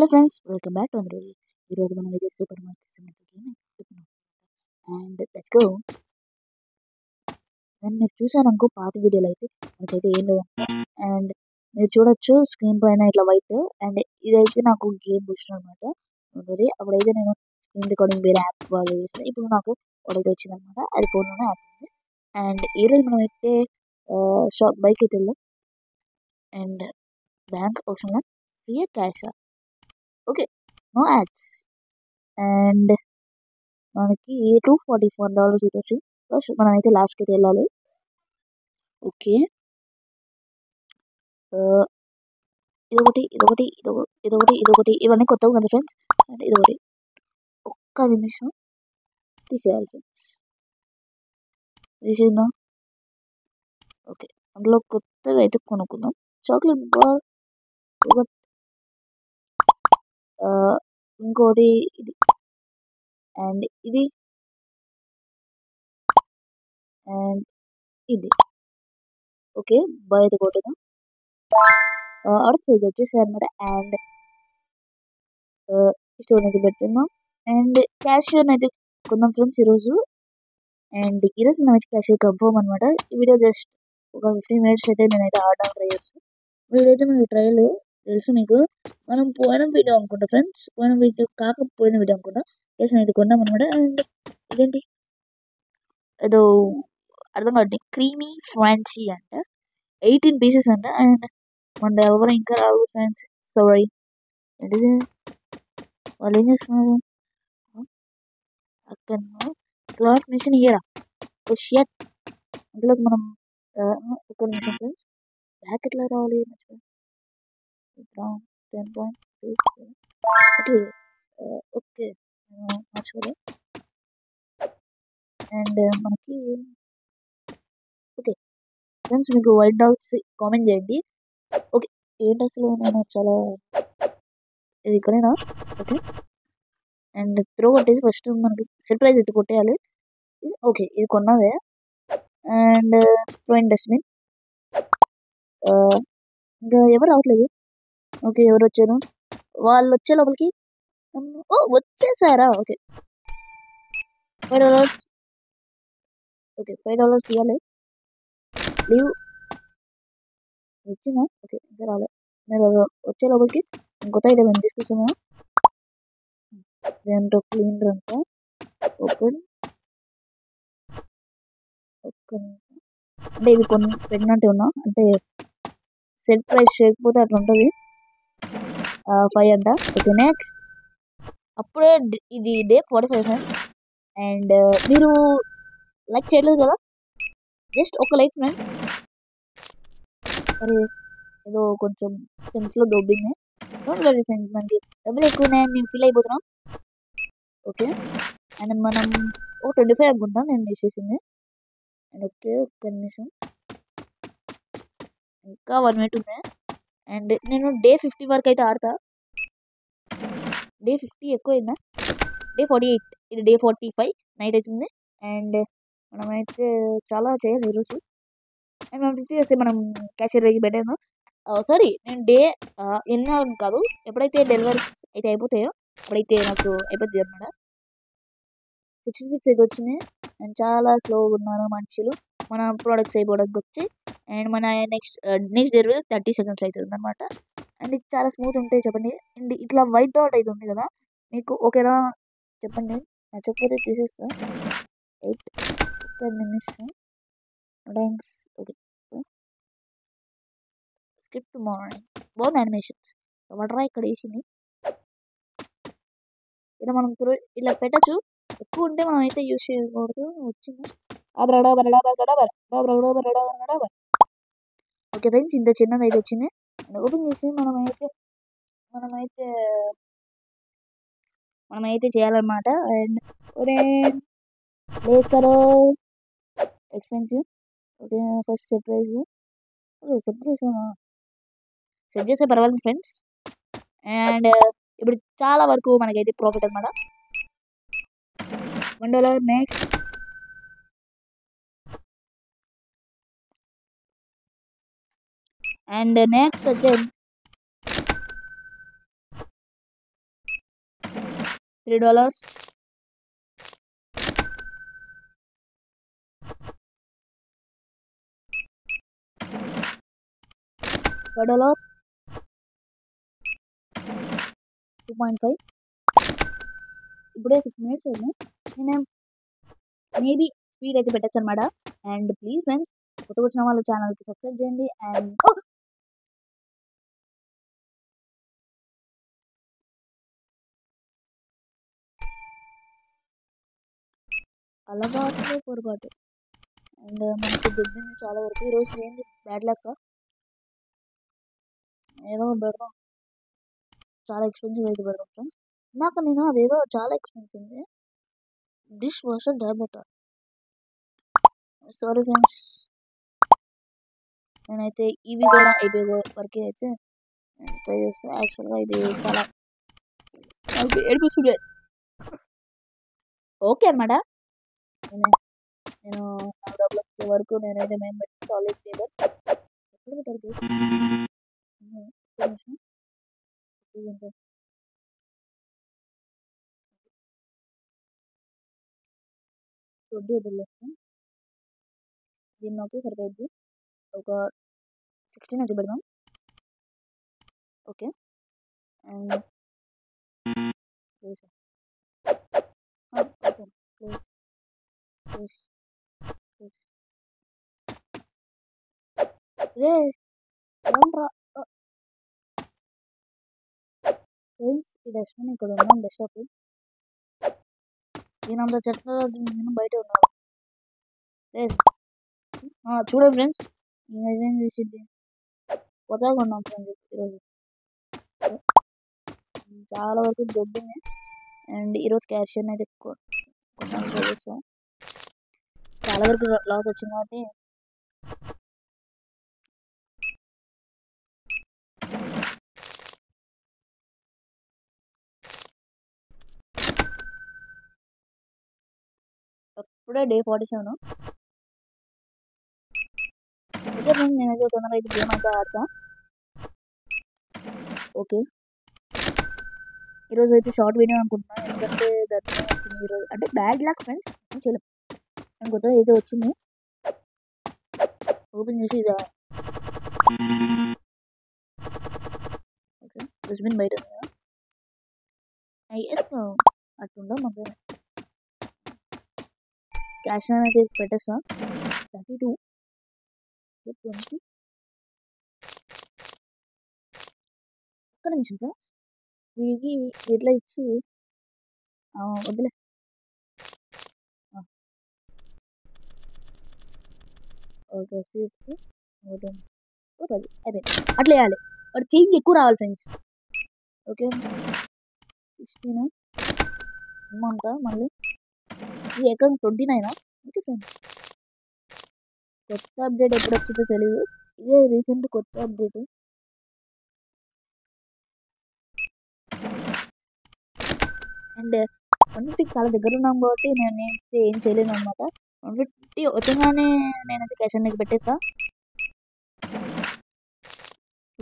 Hello friends, welcome back to అందరూ. ఈరోజు మనం అయితే సూపర్ మార్కెట్ గేమ్ ఎక్కుతున్నాం అండ్ లెట్స్ గో. అండ్ మీరు చూసారనుకో పాత వీడియోలో అయితే మనకైతే ఏం లేదు. అండ్ మీరు చూడొచ్చు స్క్రీన్ పైన ఇట్లా వైట్. అండ్ ఇదైతే నాకు గేమ్ బూస్టర్ అనమాట ఉంటుంది. అప్పుడైతే నేను స్క్రీన్ రికార్డింగ్ వేరే యాప్ వాళ్ళు చేస్తాను. ఇప్పుడు నాకు ఒకటైతే వచ్చింది అనమాట, అది ఫోన్లోనే యాప్ ఉంది. అండ్ ఈరోజు మనం అయితే షాప్ బైక్ అయితే వెళ్దాం. అండ్ బ్యాంక్ అవసరం free cash. Okay, no ads. And మనకి $244 అయితే వచ్చింది. ఫస్ట్ మనం అయితే లాస్ట్కి అయితే వెళ్ళాలి. ఓకే, ఇదొకటి ఇవన్నీ కొత్తగా కదా ఫ్రెండ్స్. అంటే ఇదొకటి ఒక్క నిమిషం తీసేయాలి ఫ్రెండ్స్. తీసేద్దాం. ఓకే, అందులో కొత్తగా అయితే కొనుక్కుందాం. చాక్లెట్ బార్, ఇంకోటి ఇది అండ్ ఇది అండ్ ఇది. ఓకే, బాయ్ అయితే కొట్టేద్దాం. ఆర్డర్ సైజ్ వచ్చేసి అనమాట. అండ్ స్టోర్ అయితే పెట్టుకుందాం. అండ్ క్యాషియర్ అయితే కొందాం ఫ్రెండ్స్ ఈరోజు. అండ్ ఈరోజు మనం అయితే క్యాషియర్ కన్ఫర్మ్ అనమాట. ఈ వీడియో జస్ట్ ఒక 15 minutes అయితే నేనైతే ఆడడానికి ట్రై చేస్తాను. వీడైతే మీకు ట్రయల్ తెలుసు మీకు. మనం పోయిన వీడియో అనుకుంటా ఫ్రెండ్స్, పోయిన వీడియో కాకపోయిన వీడియో అనుకుంటా. కేసు అయితే కొన్నాం అనమాట. అండ్ ఇదేంటి ఏదో అర్థం కాదు, క్రీమీ ఫ్రాన్సీ అంట, 18 pieces అంట. అండ్ మన ఎవరు ఇంకా రావు ఫ్రెండ్స్, సారీ. ఏంటిది వాళ్ళు ఏం చేస్తున్నారు అక్కడ? స్లాట్ మిషన్ ఇయరా షట్. అందులోకి మనం ఒక నిమిషం ఫ్రెండ్స్, బ్యాక్ ఎట్లా రావాలి? 10.37. ఓకే, ఓకే మర్చిపోలే. అండ్ మనకి ఓకే ఫ్రెండ్స్, మీకు వైట్ డౌట్స్ కామెంట్ చేయండి. ఓకే, ఏంటి అసలు నేను చాలా ఇది ఇక్కడేనా? ఓకే, అండ్ త్రో కొట్టేసి ఫస్ట్ మనకి సర్ప్రైజ్ అయితే కొట్టేయాలి. ఓకే, ఇది కొన్నదే. And throw in dustbin. ఇంకా ఎవరు రావట్లేదు. ఓకే, ఎవరు వచ్చారు? వాళ్ళు వచ్చే లోపలికి ఓ వచ్చేసారా? ఓకే, $5. ఓకే, $5 ఇవ్వాలి. లీవ్ వచ్చిందా? ఓకే, ఇంకా రాలే. మీరు వచ్చే లోపలికి ఇంకొక ఐటమ్ ఏం తీసుకొచ్చాము. దేంట్లో క్లీనర్ అంతా ఓపెన్. అంటే ఇది కొన్ని పెట్టినట్టు ఉన్నా, అంటే సెట్ ప్రైస్ చేయకపోతే అట్లా ఉంటుంది. 5 అంట. Okay, next. అప్పుడే ఇది డే 45 ఫ్రెండ్స్. అండ్ మీరు లైక్ చేయలేదు కదా, జస్ట్ ఒక లైక్ ఫ్రెండ్స్. అరే ఏదో కొంచెం సెన్స్లో దొబ్బింది. డోంట్ వరీ ఫ్రెండ్స్, మనకి డబ్బులు ఎక్కువ ఉన్నాయని నేను ఫీల్ అయిపోతున్నాం. ఓకే, అండ్ మనం 25 అనుకుంటాం నేను వేసేసింది. అండ్ ఓకే, ఒక్క నిమిషం, ఇంకా 1 minute ఉంది. అండ్ నేను డే 50 వరకు అయితే ఆడతా. డే 50 ఎక్కువైందా? డే 48, ఇది డే 45 నైట్ అవుతుంది. అండ్ మనమైతే చాలా చేయాలి ఈరోజు. అండ్ మనం 50 చేస్తే మనం క్యాషియర్ వేసి పెట్టాను. సారీ, నేను డే ఎన్నో కాదు, ఎప్పుడైతే డెలివరీస్ అయితే అయిపోతాయో అప్పుడైతే నాకు అయిపోతుంది అనమాట. 66 అయితే వచ్చింది. అండ్ చాలా స్లోగా ఉన్నారు మనుషులు మన ప్రోడక్ట్స్ అయిపోవడానికి వచ్చి. అండ్ మన నెక్స్ట్ డెలివరీ 30 seconds అవుతుంది అనమాట. అండ్ ఇది చాలా స్మూత్ ఉంటాయి చెప్పండి. అండ్ ఇట్లా వైట్ డాట్ అయితే ఉంది కదా, మీకు ఓకేనా చెప్పండి. నచ్చకపోతే తీసేస్తా. 8 నిమిషం. థ్యాంక్స్. ఓకే, స్క్రిప్ట్ మార్నింగ్ బాగుంది యానిమేషన్స్. వాటరా ఇక్కడ వేసింది. ఇలా మనం ఇలా పెట్టచ్చు. ఎక్కువ ఉంటే మనం అయితే యూజ్ చేయకూడదు. వచ్చింది. ఓకే ఫ్రెండ్స్, ఇంత చిన్నది అయితే వచ్చింది. ఓపెన్ చేసి మనమైతే చేయాలన్నమాట. అండ్ లేకరో expensive. Okay, first surprise. Okay, set చేసే పర్వాలేదు ఫ్రెండ్స్. అండ్ ఇప్పుడు చాలా వరకు మనకైతే ప్రాఫిట్ అనమాట. $1. నెక్స్ట్. అండ్ నెక్స్ట్ వచ్చేది $3, $5, 2.5. ఇప్పుడే 6 minutes అయింది. నేను మేబీ స్పీడ్ అయితే పెట్టచ్చు అనమాట. అండ్ ప్లీజ్ ఫ్రెండ్స్, కొత్తగా వచ్చిన వాళ్ళ ఛానల్కి సబ్స్క్రైబ్ చేయండి. అండ్ అలవాటులో పొరపాటు. అండ్ మనకి దొబ్బింది చాలా వరకు. ఈరోజు ఏంటి బ్యాడ్ లక్, ఏదో పెడదాం. చాలా ఎక్స్పెన్సివ్ అయితే పెడదాం ఫ్రెండ్స్. నేను అదేదో చాలా ఎక్స్పెన్సివ్ డిష్ వాషర్ డైబోటర్. సారీ ఫ్రెండ్స్, నేనైతే ఇవి కూడా అయిపోయే వరకే అయితే ట్రై చేస్తాను. యాక్చువల్గా ఇది చాలా ఏడిపిస్తుంది. ఓకే అనమాట. నేను నాకు డబ్బులు వచ్చే వరకు నేనైతే మేము పెట్టి సాలిడ్ టేబుల్ ఎక్కడ పెట్టారు వడ్డీ వదిలేస్తాం. దీన్ని నాకు సరిపోయింది. ఒక 16 అయితే పెడదాం. ఓకే. అండ్ రే ఏమంటారా ఫ్రెండ్స్, ఈ డస్ట్బిన్ ఇక్కడ ఉన్నాం. డెస్క్టాప్ నేనంత చెత్త నేను బయట ఉన్నాను. చూడండి ఫ్రెండ్స్, నేనేం చేసింది కొత్తగా ఉన్నాం ఫ్రెండ్స్ ఈరోజు. చాలా వరకు దొబ్బింది. అండ్ ఈరోజు క్యాషియర్ అయితే కొన్నాను చేస్తాం. చాలా వరకు లాస్ వచ్చింది కాబట్టి అప్పుడే డే 47. ఓకే ఫ్రెండ్స్, నేనైతే తొందరగా అయితే గేమ్ అయితే ఆడతా. ఓకే, ఈరోజు అయితే షార్ట్ వీడియో అనుకుంటున్నాను. ఎందుకంటే దర్శనం వచ్చింది ఈరోజు. అంటే బ్యాడ్ లక్ ఫ్రెండ్స్, ఏం చేయలేం. నేను కొత్తగా అయితే వచ్చింది. ఓపెన్ చేసి ఇదా. ఓకే, డస్ట్బిన్ బయట ఉంది కదా. అట్టుండవు మాకు. క్యాష్ అయితే పెట్టేస్తా. 32, 20. ఒక్క నిమిషం సార్, వీడికి ఇట్లా ఇచ్చి వద్దులే. ఓకే, తీసుకు 10 అయిపోయింది. అట్లా వేయాలి. వాడు చేంజ్ ఎక్కువ రావాలి ఫ్రెండ్స్. ఓకే, 16 అమౌంట్ మళ్ళీ ఇది ఏకంగా 29. ఓకే ఫ్రెండ్స్, కొత్త అప్డేట్ ఎప్పుడు వచ్చిందో తెలియదు. ఇదే రీసెంట్ కొత్త అప్డేట్. అండ్ 150 చాలా దగ్గర ఉన్నాం కాబట్టి నేను ఏం చేయలేను అనమాట. 150 వచ్చగానే నేనైతే క్యాష్ అనేది పెట్టేస్తా.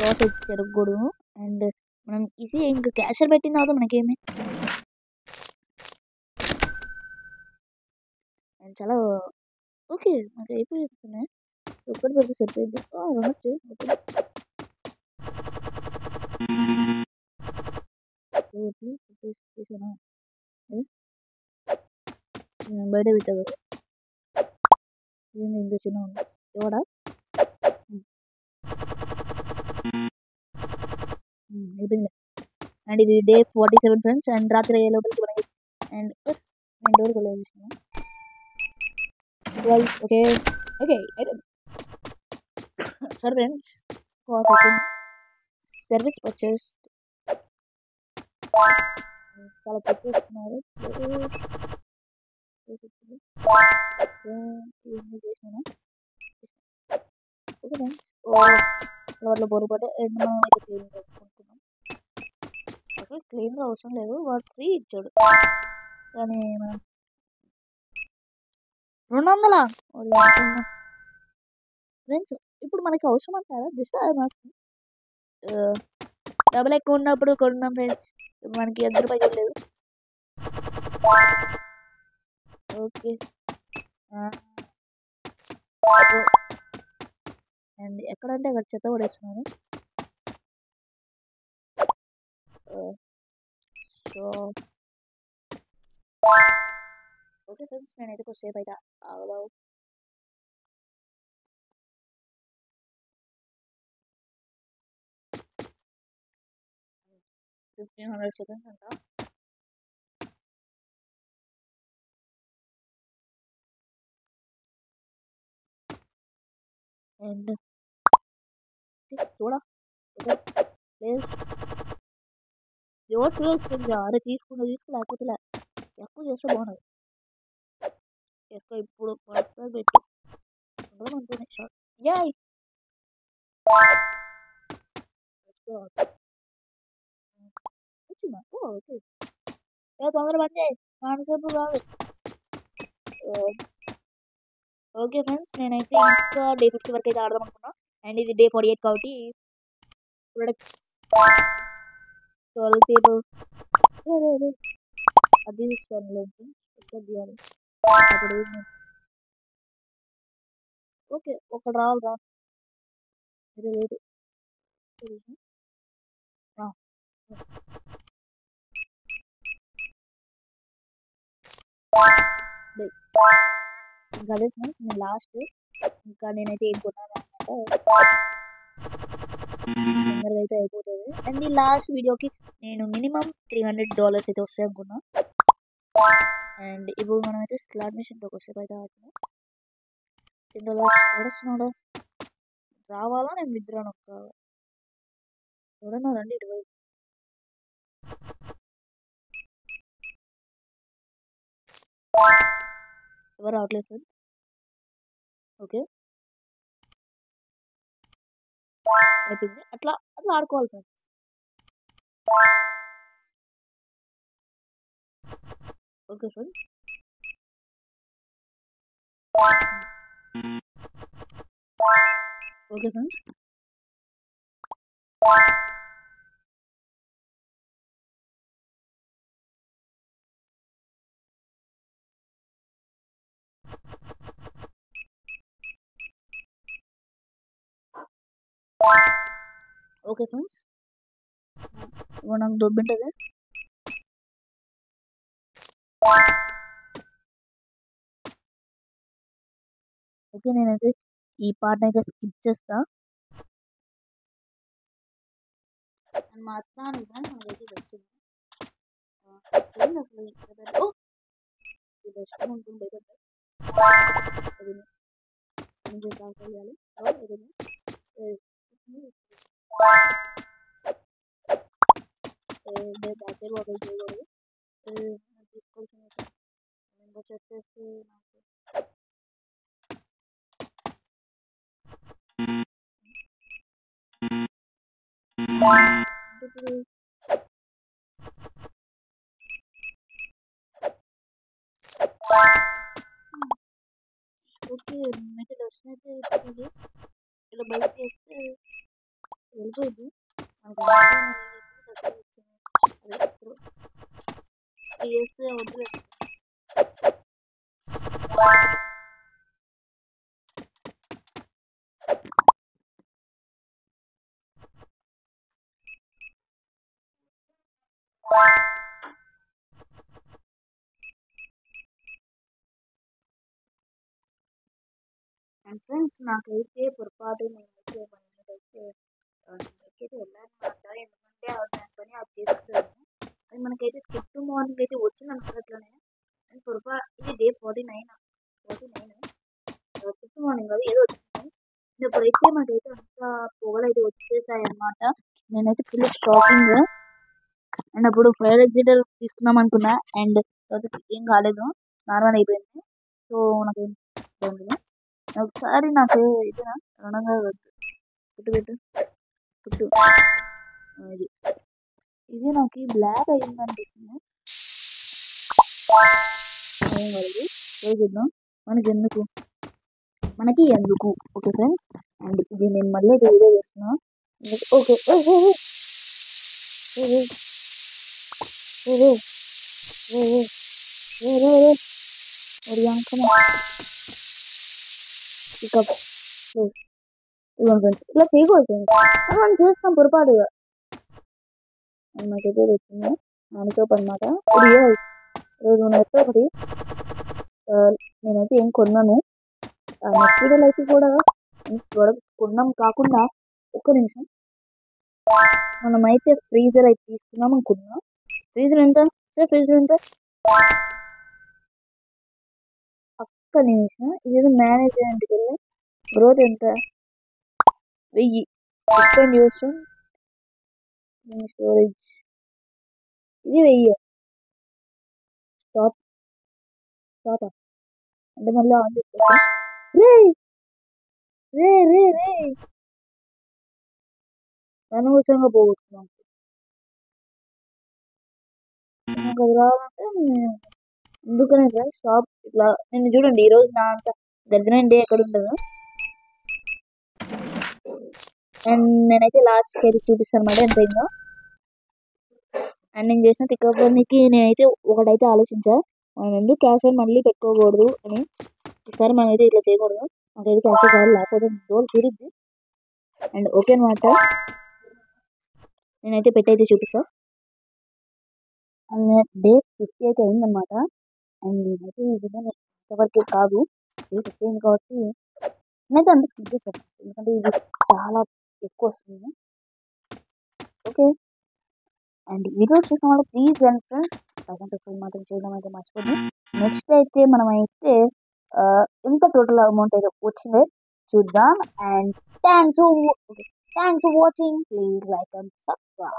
లాస్ అయితే జరగకూడదు. అండ్ మనం ఈజీ ఇంకా క్యాషర్ పెట్టిన తర్వాత మనకేమి అండ్ చాలా ఓకే మనకి అయిపోతున్నాయి. ఒక్కటి పెడితే సరిపోయింది. రెండు బయట పెట్టారు. ఇంత చిన్న ఉంది ఎవడా అయిపోయింది. అండ్ ఇది డే 47 ఫ్రెండ్స్. అండ్ రాత్రి అయ్యే లోపలికి మనకి అండ్ నేను డోర్ క్లోజ్ చేస్తున్నాను. ఓకే ఓకే అయిపోయింది. సరే ఫ్రెండ్స్, సర్వీస్ పర్చేస్ చాలా తక్కువ ఇస్తున్నారు. చేసినాను. ఓకే ఫ్రెండ్స్, వాటిలో పొరపాటు మనం అయితే క్లీన్ చేసుకుంటున్నాం. అసలు క్లీన్గా అవసరం లేదు, వాడు ఫ్రీ ఇచ్చాడు. కానీ మనం 200 ఫ్రెండ్స్ ఇప్పుడు మనకి అవసరం అంటారా? జస్ట్ డబ్బులు ఎక్కువ ఉన్నప్పుడు కొన్నాం ఫ్రెండ్స్. మనకి ఎంత రూపాయలు లేదు. ఓకే. అండ్ ఎక్కడంటే అక్కడ చెత్త పడేస్తున్నారు. సో ఓకే ఫ్రెండ్స్, నేనైతే కొద్దిసేపు అయితే ఆగదావు. $1500 అంట. అండ్ చూడ ప్లేస్ ఎవరు చూస్తుంది? అరే తీసుకోలేకపోతే ఎక్కువ చేస్తే బాగున్నది. ఎక్కువ ఇప్పుడు పెట్టి ఉండదు ఉంటుంది షార్ట్. యాయ్ వచ్చిందా? ఓకే. తొందర పని చేయి, కానిసేపు కాదు. ఓకే ఫ్రెండ్స్, నేనైతే ఇంకా డే 50 వరకు అయితే ఆడదాం అనుకున్నా. అండ్ ఇది డే 48 కాబట్టి ప్రొడక్ట్స్ 12 people. అది ఇస్తాను లేదు, తీయాలి అప్పుడు. ఓకే, ఒకటి రావాలిరా. లేదు ఇంకా అదే ఫ్రెండ్స్, నేను లాస్ట్ ఇంకా నేనైతే ఏం కొన్నాను అంటే తొందరగా అయితే అయిపోతుంది. అండ్ ఈ లాస్ట్ వీడియోకి నేను మినిమం $300 అయితే వస్తాయి అనుకున్నా. అండ్ ఇప్పుడు మనం అయితే స్లాట్ మిషన్లోకి వస్తే అయితే ఆడుతున్నాం. $10 ఎవడొస్తున్నాడు? రావాలా నేను విత్డ్రాన్ ఒక్క ఎవరన్నా రండి ఇటువైపు. ఎవరు రావట్లేదు సార్. ఓకే అయిపోయింది. అట్లా అట్లా ఆడుకోవాలి friends. Okay friends, okay friends. Okay friends, నాకు దొబ్బింటది. ఓకే, నేనైతే ఈ పార్ట్ అయితే స్కిప్ చేస్తా. మా అత్త మనకైతే వచ్చింది అసలు ఉంటుంది భయపడ్డా. తీసుకోవాల్సిన చెప్పేసి ఓకే అయితే దర్శనం అయితే అయిపోయింది. ఇలా బయటకి వేస్తే వెళ్ళిపోయింది. వేస్తే వదిలేదు. అండ్ ఫ్రెండ్స్, నాకైతే పొరపాటు నేనైతే వెళ్ళాలన్నమాట. ఎందుకంటే దానిపని అది చేస్తున్నాను. అది మనకైతే స్కిప్ టు మార్నింగ్ అయితే వచ్చింది అనుకున్నట్లనే. అండ్ ఇది డే 49 స్కిప్ టు మార్నింగ్ అది ఏదో వచ్చింది. ఇప్పుడైతే మాకైతే అంత పొగలు అయితే వచ్చేసాయి అన్నమాట. నేనైతే ఫుల్ షాకింగ్. అండ్ అప్పుడు ఫైర్ ఎగ్జిటర్ తీసుకుందాం అనుకున్నా. అండ్ ఏం కాలేదు, నార్మల్ అయిపోయింది. సో నాకు ఒకసారి నాకు ఇదేనా రుణంగా పెట్టు ఇది ఇది నాకు బ్లాక్ అయింది అనిపిస్తుంది. ఏం కాదు, చూద్దాం మనకి ఎందుకు. ఓకే ఫ్రెండ్స్, అండ్ ఇది నేను మళ్ళీ వీడియో చేస్తున్నా. ఓకే రే రే రే ఒడియాం కమా పికప్ ఇదిగోండి ఫ్రెండ్స్ ఇలా చేయకూడదు ఫ్రెండ్స్ మనం చేస్తాం పొరపాటుగా నాకైతే వచ్చింది నానితోపు అనమాట ఇది రోజు అయితే ఒకటి నేనైతే ఏం కొన్నాను నెక్స్ట్ వీడియోలో అయితే కూడా ప్రోడక్ట్ కొన్నాం కాకుండా ఒక్క నిమిషం మనమైతే ఫ్రీజర్ అయితే తీసుకున్నాం అనుకున్నాం ఫ్రీజర్ ఎంత సార్ ఫ్రీజర్ ఎంత ఒక్క నిమిషం ఇదేదో మేనేజ్మెంట్కి వెళ్ళి గ్రోత్ ఎంత 1000 ఎక్స్పెండ్ చేస్తాం స్టోరేజ్ ఇది 1000 స్టాప్ స్టాప్ అంటే మళ్ళీ ఆన్ చేసుకోవచ్చు రే రే రే రే అనవసరంగా పోగొట్టుకున్నాం నాకు అది రావాలంటే ఎందుకనే సార్ స్టాప్ ఇట్లా నేను చూడండి ఈరోజు నా అంత దగ్గర డే ఎక్కడ ఉండదు అండ్ నేనైతే లాస్ట్కి అయితే చూపిస్తాను అనమాట ఎంత అయిందో అండ్ నేను చేసిన తిక్కడానికి నేనైతే ఒకటైతే ఆలోచించా మనం ఎందుకు క్యాష్ మళ్ళీ పెట్టుకోకూడదు అని ఈసారి మనం అయితే ఇట్లా చేయకూడదు నాకైతే క్యాష్ కావాలి లేకపోతే డోర్ తిరిగి అండ్ ఓకే అనమాట నేనైతే పెట్టయితే చూపిస్తా అండ్ డే 50 అయితే అయిందనమాట అండ్ నేనైతే ఈ విధంగా ఇంతవరకే కాదు డే 50 అయింది కాబట్టి నేనైతే అంత స్కిప్ చేస్తాను ఎందుకంటే ఇది చాలా ఎక్కువ వస్తుంది ఓకే అండ్ వీడియో చూసిన వాళ్ళు ప్లీజ్ అండ్ ఫ్రెండ్స్ సబ్స్క్రైబ్ మాత్రం చేయడం అయితే మర్చిపోద్దు నెక్స్ట్ అయితే మనం అయితే ఎంత టోటల్ అమౌంట్ అయితే వచ్చిందో చూద్దాం and thanks for watching please like and subscribe